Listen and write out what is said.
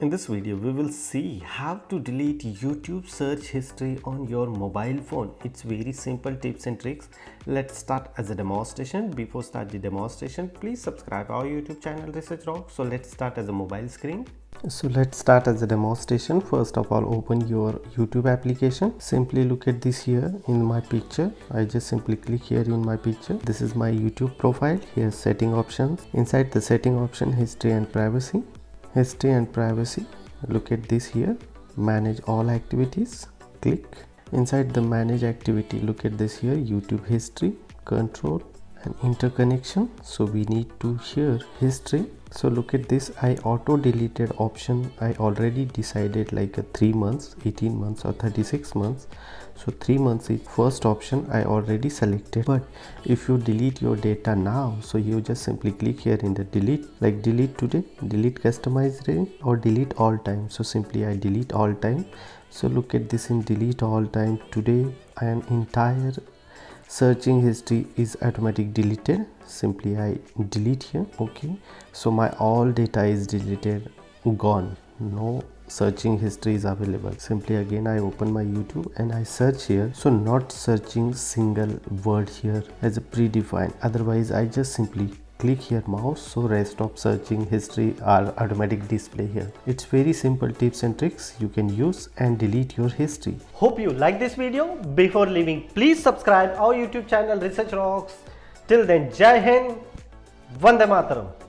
In this video, we will see how to delete YouTube search history on your mobile phone. It's very simple tips and tricks. Let's start as a demonstration. Before start the demonstration, please subscribe our YouTube channel Research Rock. So let's start as a mobile screen. So let's start as a demonstration. First of all, open your YouTube application. Simply look at this here in my picture. I just simply click here in my picture. This is my YouTube profile. Here's setting options. Inside the setting option, history and privacy. Look at this here, manage all activities. Click inside the manage activity. Look at this here, YouTube history, control and interconnection. So we need to here history. So look at this, I auto deleted option. I already decided like a 3 months, 18 months or 36 months. So 3 months is first option I already selected. But if you delete your data now, so you just simply click here in the delete, like delete today, delete customized range or delete all time. So simply I delete all time. So look at this in delete all time. Today an entire searching history is automatic deleted. Simply I delete here. Okay, so my all data is deleted, gone, no searching history is available. Simply again I open my YouTube and I search here. So not searching single word here as a predefined, otherwise I just simply click here mouse, so rest of searching history are automatic display here. It's very simple tips and tricks you can use and delete your history. Hope you like this video. Before leaving, please subscribe our YouTube channel Research Rocks. Till then, Jai Hind, Vande Mataram.